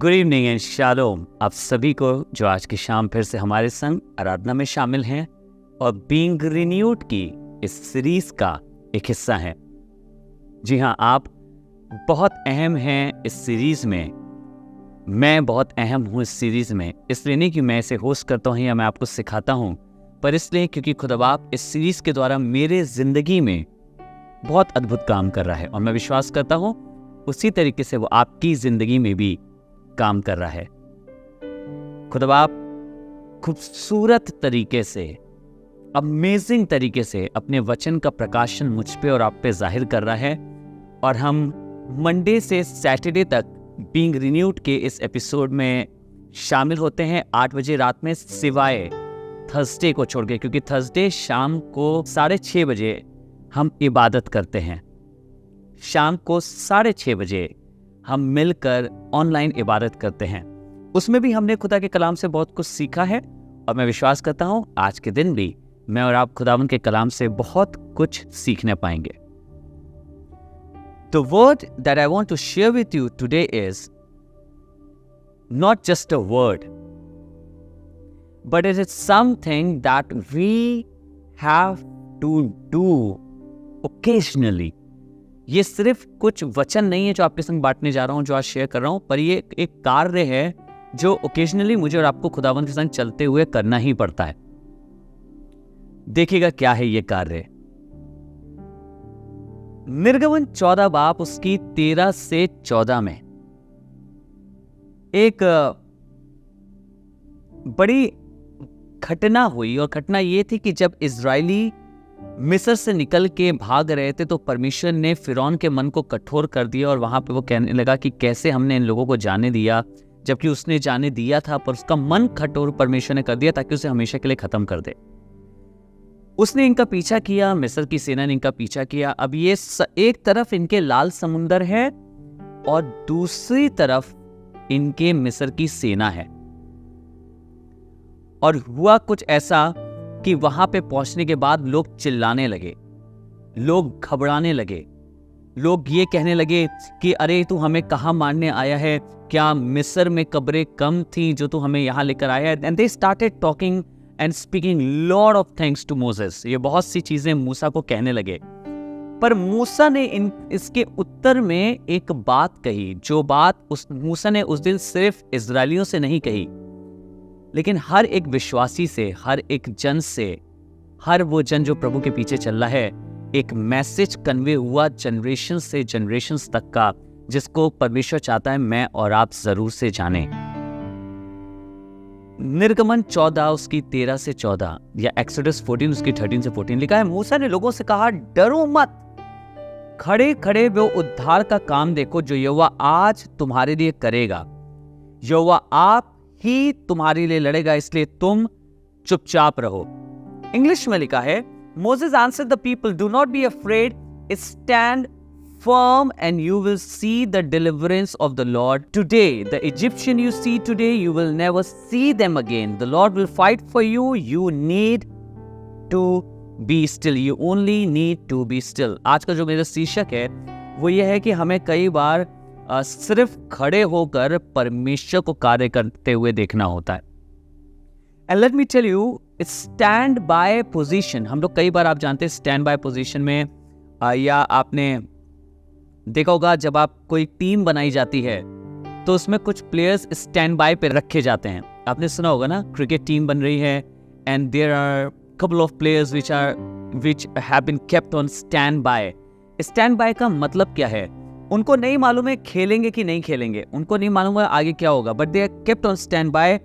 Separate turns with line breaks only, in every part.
Good evening and shalom आप सभी को जो आज की शाम फिर से हमारे संग आराधना में शामिल हैं और बीइंग रिन्यूड की इस सीरीज का एक हिस्सा हैं। जी हाँ, आप बहुत अहम हैं इस सीरीज में। मैं बहुत अहम हूँ इस सीरीज में, इसलिए नहीं कि मैं इसे होस्ट करता हूँ या मैं आपको सिखाता हूँ, पर इसलिए क्योंकि खुदाबाप इस सीरीज के द्वारा मेरे जिंदगी में बहुत अद्भुत काम कर रहा है और मैं विश्वास करता हूँ उसी तरीके से वो आपकी जिंदगी में भी काम कर रहा है। खुदाबाप खूबसूरत तरीके से, अमेजिंग तरीके से अपने वचन का प्रकाशन मुझ पे और आप पे जाहिर कर रहा है और हम मंडे से सैटरडे तक बीइंग रिन्यूड के इस एपिसोड में शामिल होते हैं 8 बजे रात में, सिवाय थर्सडे को छोड़ के, क्योंकि थर्सडे शाम को 6:30 बजे हम इबादत करते हैं। शाम को 6:30 बजे हम मिलकर ऑनलाइन इबादत करते हैं। उसमें भी हमने खुदा के कलाम से बहुत कुछ सीखा है और मैं विश्वास करता हूं आज के दिन भी मैं और आप खुदावन के कलाम से बहुत कुछ सीखने पाएंगे। The word that I want to share with you today is not just a word, but it is something that we have to do occasionally. ये सिर्फ कुछ वचन नहीं है जो आपके संग बांटने जा रहा हूं, जो आज शेयर कर रहा हूं, पर ये एक कार्य है जो ओकेजनली मुझे और आपको खुदावंत के संग चलते हुए करना ही पड़ता है। देखिएगा क्या है ये कार्य। निर्गमन 14 बाप उसकी 13 से 14 में एक बड़ी घटना हुई और घटना ये थी कि जब इजरायली मिस्र से निकल के भाग रहे थे तो परमेश्वर ने फिरौन के मन को कठोर कर दिया और वहां पे वो कहने लगा कि कैसे हमने इन लोगों को जाने दिया, जबकि उसने जाने दिया था, पर उसका मन कठोर परमेश्वर ने कर दिया ताकि उसे हमेशा के लिए खत्म कर दे। उसने इनका पीछा किया, मिस्र की सेना ने इनका पीछा किया। अब ये एक तरफ इनके लाल समुंदर है और दूसरी तरफ इनके मिस्र की सेना है। और हुआ कुछ ऐसा कि वहां पे पहुंचने के बाद लोग चिल्लाने लगे, लोग घबराने लगे, लोग ये कहने लगे कि अरे तू हमें कहां मारने आया है, क्या मिस्र में कब्रें कम थी जो तू हमें यहां लेकर आया है। And they started talking and speaking lot of things to Moses. ये बहुत सी चीजें मूसा को कहने लगे, पर मूसा ने इसके उत्तर में एक बात कही, जो बात मूसा ने उस दिन सिर्फ इजरायलियों से नहीं कही, लेकिन हर एक विश्वासी से, हर एक जन से, हर वो जन जो प्रभु के पीछे चल रहा है, एक मैसेज कन्वे हुआ जनरेशन से जनरेशंस तक का, जिसको परमेश्वर चाहता है मैं और आप जरूर से जाने। निर्गमन 14 उसकी 13 से 14 या एक्सोडस 14 उसकी 13 से 14 लिखा है, मूसा ने लोगों से कहा डरो मत, खड़े खड़े वो उद्धार का काम देखो जो यहोवा आज तुम्हारे लिए करेगा। यहोवा आप ही तुम्हारे लिए लड़ेगा, इसलिए तुम चुपचाप रहो। इंग्लिश में लिखा है, Moses answered the people, do not be afraid, stand firm and you will see the deliverance of the Lord today. The Egyptian you see today, you will never see them again. The Lord will fight for you. You need to be still. You only need to be still. आज का जो मेरा शीर्षक है वो ये है कि हमें कई बार सिर्फ खड़े होकर परमेश्वर को कार्य करते हुए देखना होता है। And let me tell you, stand by position. हम लोग कई बार, आप जानते हैं, स्टैंड बाय पोजीशन में या आपने देखा होगा जब आप कोई टीम बनाई जाती है तो उसमें कुछ प्लेयर्स स्टैंड बाय पे रखे जाते हैं। आपने सुना होगा ना, क्रिकेट टीम बन रही है and there are couple of players which have been kept on stand by. Stand by का मतलब क्या है? उनको नहीं मालूम है खेलेंगे कि नहीं खेलेंगे, उनको नहीं मालूम है आगे क्या होगा, but they are kept on stand by.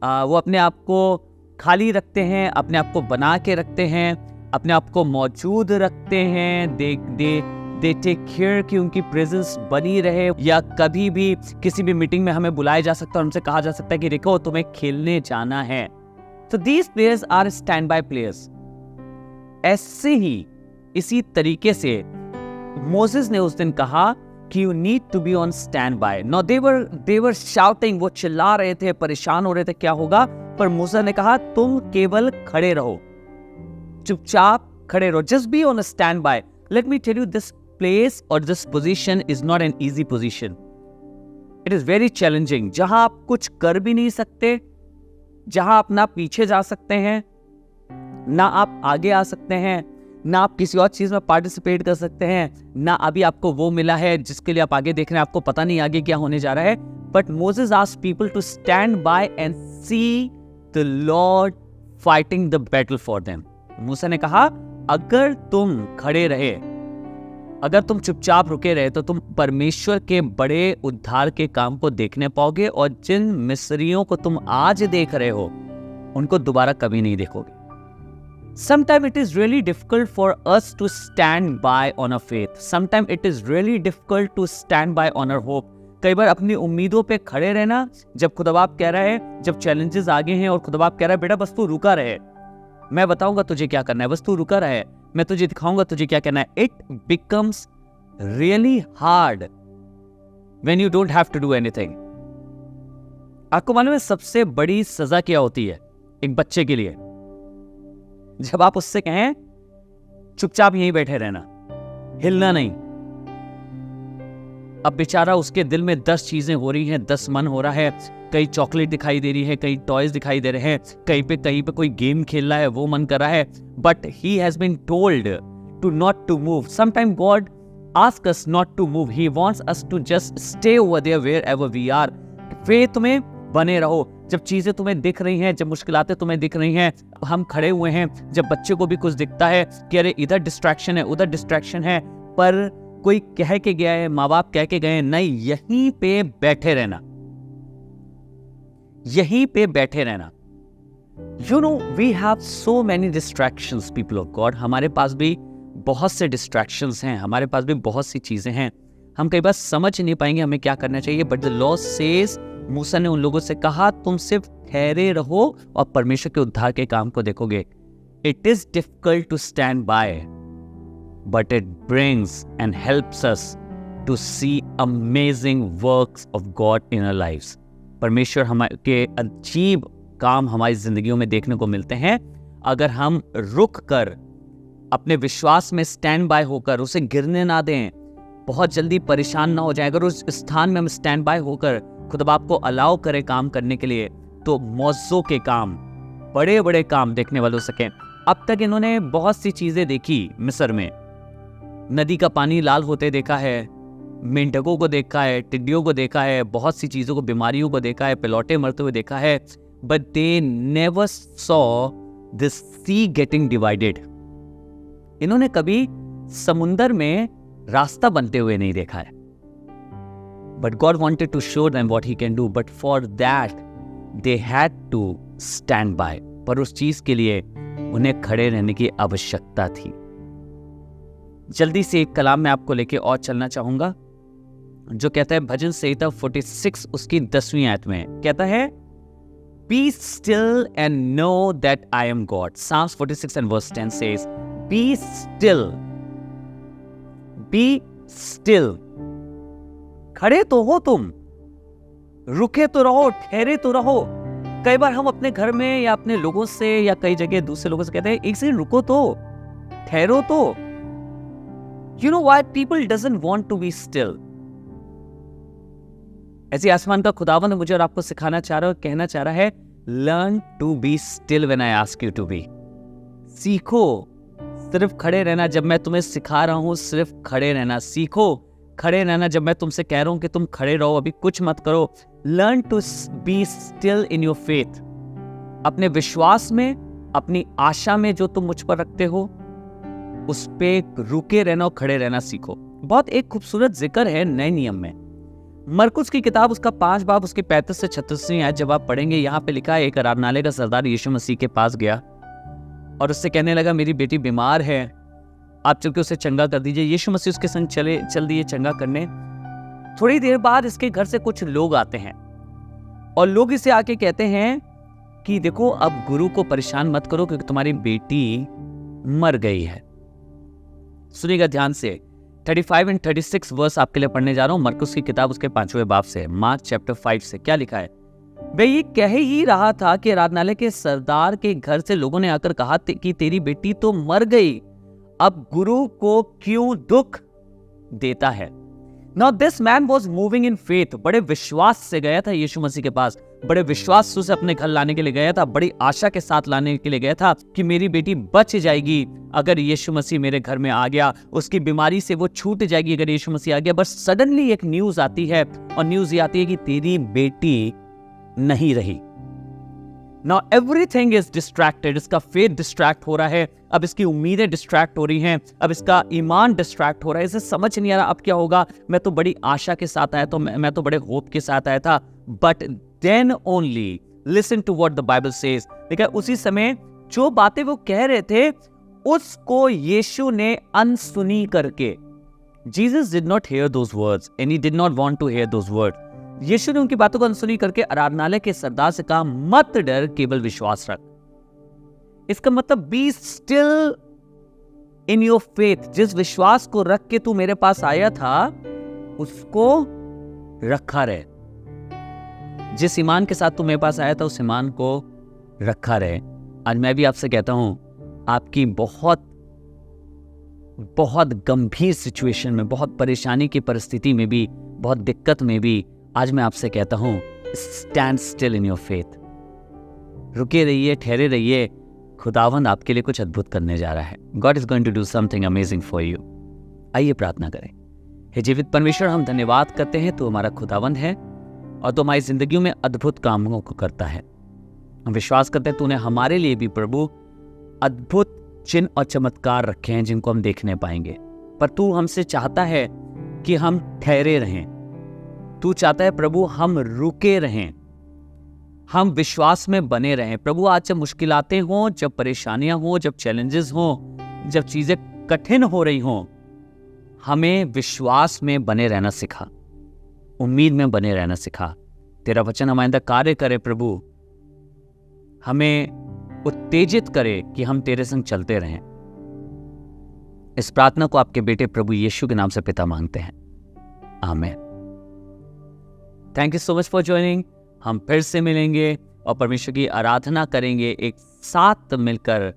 वो अपने आप को खाली रखते हैं, अपने आप को बना के रखते हैं, अपने आप को मौजूद रखते हैं। दे टेक केयर कि उनकी प्रेजेंस बनी रहे, या कभी भी किसी भी मीटिंग में हमें बुलाया जा सकता है और उनसे कहा जा सकता है कि देखो तुम्हें खेलने जाना है। तो these players are stand by players. ऐसे ही इसी तरीके से मोसेस ने उस दिन कहा कि you need to be on standby. Now they were shouting, वो चिल्ला रहे थे, परेशान हो रहे थे क्या होगा, पर मूसा ने कहा तुम केवल खड़े रहो, चुपचाप खड़े रहो, just be on a standby. Let me tell you, this place or this position is not an easy position. It is very challenging, जहां आप कुछ कर भी नहीं सकते, जहां आप ना पीछे जा सकते हैं, ना आप आगे आ सकते हैं, ना आप किसी और चीज में पार्टिसिपेट कर सकते हैं, ना अभी आपको वो मिला है जिसके लिए आप आगे देख रहे हैं, आपको पता नहीं आगे क्या होने जा रहा है। But Moses asked people to stand by and see the Lord fighting the battle for them. मूसा ने कहा, अगर तुम खड़े रहे, अगर तुम चुपचाप रुके रहे, तो तुम परमेश्वर के बड़े उद्धार के काम को देखने पाओगे, और जिन मिस्रियों को तुम आज देख रहे हो उनको दोबारा कभी नहीं देखोगे। Sometimes it is really difficult for us to stand by on our faith. Sometimes it is really difficult to stand by on our hope. कई बार अपनी उम्मीदों पे खड़े रहना, जब खुदाबाप कह रहा है, जब चैलेंजेस आगे हैं और खुदाबाप कह रहा है बेटा बस तू रुका रहे, मैं बताऊंगा तुझे क्या करना है, बस तू रुका रहे, मैं तुझे दिखाऊंगा तुझे क्या करना है। It becomes really hard when you don't have to do anything. आपको मालूम है सबसे बड़ी सजा क्या होती है एक बच्चे के लिए? जब आप उससे कहें चुपचाप यहीं बैठे रहना, हिलना नहीं। अब बेचारा उसके दिल में 10 चीजें हो रही हैं, 10 मन हो रहा है, कहीं चॉकलेट दिखाई दे रही है, कहीं टॉयज दिखाई दे रहे हैं, कहीं पे कोई गेम खेल रहा है, वो मन कर रहा है, but he has been told to not to move. Sometime God ask us not to move, he wants us to just stay over there wherever we are. Faith में बने रहो। जब चीजें तुम्हें दिख रही हैं, जब मुश्किलातें तुम्हें दिख रही हैं, हम खड़े हुए हैं, जब बच्चे को भी कुछ दिखता है कि अरे इधर डिस्ट्रैक्शन है, उधर डिस्ट्रैक्शन है, पर कोई कह के गया है, माँ बाप कह के गए, नहीं, यहीं पे बैठे रहना, यहीं पे बैठे रहना। You know we have so many distractions people of God. हमारे पास भी बहुत से डिस्ट्रैक्शंस हैं, हमारे पास भी बहुत सी चीजें हैं, हम कई बार समझ नहीं पाएंगे हमें क्या करना चाहिए। बट द लॉ सेज, मूसा ने उन लोगों से कहा तुम सिर्फ ठहरे रहो और परमेश्वर के उद्धार के काम को देखोगे। It is difficult to stand by, but it brings and helps us to see amazing works of God in our lives. परमेश्वर हमारे के अजीब काम हमारी जिंदगियों में देखने को मिलते हैं अगर हम रुक कर अपने विश्वास में स्टैंड बाय होकर उसे गिरने ना दें, बहुत जल्दी परेशान ना हो जाए। अगर उस स्थान में हम स्टैंड बाय होकर खुद बाप को अलाउ करें काम करने के लिए, तो मौजों के काम, बड़े बड़े काम देखने वाले हो सकें। अब तक इन्होंने बहुत सी चीजें देखी मिस्र में, नदी का पानी लाल होते देखा है, मेंढकों को देखा है, टिड्डियों को देखा है, बहुत सी चीजों को, बीमारियों को देखा है, पिलौटे मरते हुए देखा है, but they never saw this sea getting divided. इन्होंने कभी समुंदर में रास्ता बनते हुए नहीं देखा है। But God wanted to show them what He can do, but for that they had to stand by. पर उस चीज के लिए उन्हें खड़े रहने की आवश्यकता थी। जल्दी से एक कलाम में आपको लेके और चलना चाहूंगा जो कहता है, भजन संहिता 46 उसकी 10वीं आयत में कहता है, Be still and know that I am God. Psalms 46 and verse 10 says, Be still. Be still. खड़े तो हो तुम, रुके तो रहो, ठहरे तो रहो। कई बार हम अपने घर में या अपने लोगों से या कई जगह दूसरे लोगों से कहते हैं, एक सेकंड रुको तो, ठहरो तो। You know why people doesn't want to be still? ऐसी आसमान का खुदावंद मुझे और आपको सिखाना चाह रहा है, कहना चाह रहा है, Learn to be still when I ask you to be. सीखो सिर्फ खड़े रहना जब मैं तुम्हें सिखा रहा हूं, सिर्फ खड़े रहना सीखो। खड़े रहना जब मैं तुमसे कह रहा हूं कि तुम खड़े रहो, अभी कुछ मत करो। Learn to be still in your faith. अपने विश्वास में, अपनी आशा में जो तुम मुझ पर रखते हो, उस पे रुके रहना और खड़े रहना सीखो। बहुत एक खूबसूरत जिक्र है नए नियम में, मरकुस की किताब उसका 5 बाब उसके 35 से 36 आयत जब आप पढ़ेंगे, यहाँ पे लिखा है, एक आराधनालय का सरदार यीशु मसीह के पास गया और उससे कहने लगा, मेरी बेटी बीमार है, आप चल के उसे चंगा कर दीजिए। यीशु मसीह उसके संग चल दिए चंगा करने। थोड़ी देर बाद इसके घर से कुछ लोग आते हैं और लोग इसे आके कहते हैं कि देखो, अब गुरु को परेशान मत करो क्योंकि तुम्हारी बेटी मर गई है। सुनिएगा ध्यान से, 35 और 36 वर्स आपके लिए पढ़ने जा रहा हूं, मरकुस की किताब उसके 5वें बाब से, मार्क चैप्टर 5 से। क्या लिखा है? वे ये कह ही रहा था कि आराधनालय के सरदार के घर से लोगों ने आकर कहा कि तेरी बेटी तो मर गई, अब गुरु को क्यों दुख देता है? Now this man was moving in faith, बड़े विश्वास से गया था यीशु मसीह के पास, बड़े विश्वास से उसे अपने घर लाने के लिए गया था, बड़ी आशा के साथ लाने के लिए गया था कि मेरी बेटी बच जाएगी अगर यीशु मसीह मेरे घर में आ गया, उसकी बीमारी से वो छूट जाएगी अगर यीशु मसीह आ गया। बस सडनली एक न्यूज आती है, और न्यूज ये आती है कि तेरी बेटी नहीं रही। Now everything is distracted, इसका फेथ डिस्ट्रैक्ट हो रहा है, अब इसकी उम्मीदें डिस्ट्रैक्ट हो रही हैं, अब इसका ईमान डिस्ट्रैक्ट हो रहा है, इसे समझ नहीं आ रहा अब क्या होगा। मैं तो बड़ी आशा के साथ आया, तो मैं तो बड़े होप के साथ आया था। But then only listen to what the Bible says. देखा, उसी समय जो बातें वो कह रहे थे उसको यीशु ने अनसुनी करके, Jesus did not hear those words and he did not want to hear those words. यीशु ने उनकी बातों को अनसुनी करके आराधनालय के सरदार से कहा, मत डर, केवल विश्वास रख। इसका मतलब B still in your faith. जिस विश्वास को रख के तू मेरे पास आया था उसको रखा रहे। जिस ईमान के साथ तू मेरे पास आया था उस ईमान को रखा रहे। आज मैं भी आपसे कहता हूं, आपकी बहुत बहुत गंभीर सिचुएशन में, बहुत परेशानी की परिस्थिति में भी, बहुत दिक्कत में भी, आज मैं आपसे कहता हूं, stand still in your faith. रुके रहिए, ठहरे रहिए, खुदावंद आपके लिए कुछ अद्भुत करने जा रहा है। God is going to do something amazing for you. आइए प्रार्थना करें। हे जीवित परमेश्वर, हम धन्यवाद करते हैं, तू हमारा खुदावंद है और तू हमारी जिंदगियों में अद्भुत कामों को करता है। हम विश्वास करते हैं तूने हमारे लिए भी प्रभु अद्भुत चिन्ह और चमत्कार रखे हैं जिनको हम देखने पाएंगे। पर तू हमसे चाहता है कि हम ठहरे रहें। तू चाहता है प्रभु हम रुके रहें, हम विश्वास में बने रहें। प्रभु आज जब मुश्किलातें हों, जब परेशानियां हों, जब चैलेंजेस हों, जब चीजें कठिन हो रही हों, हमें विश्वास में बने रहना सिखा, उम्मीद में बने रहना सिखा। तेरा वचन हमारे अंदर कार्य करे प्रभु, हमें उत्तेजित करे कि हम तेरे संग चलते रहें। इस प्रार्थना को आपके बेटे प्रभु यीशु के नाम से पिता मांगते हैं, आमीन। Thank you so much for joining. हम फिर से मिलेंगे और परमेश्वर की आराधना करेंगे एक साथ मिलकर।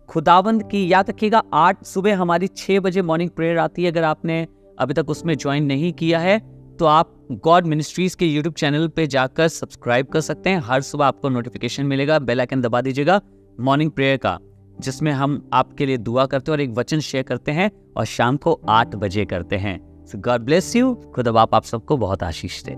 खुदावंद की याद रखिएगा, 8 सुबह हमारी 6 बजे मॉर्निंग प्रेयर आती है। अगर आपने अभी तक उसमें ज्वाइन नहीं किया है तो आप गॉड मिनिस्ट्रीज के यूट्यूब चैनल पे जाकर सब्सक्राइब कर सकते हैं। हर सुबह आपको नोटिफिकेशन मिलेगा, बेल आइकन दबा दीजिएगा मॉर्निंग प्रेयर का, जिसमें हम आपके लिए दुआ करते हैं और एक वचन शेयर करते हैं, और शाम को 8 बजे करते हैं। सो गॉड ब्लेस यू। खुदा बाप आप सबको बहुत आशीष दे।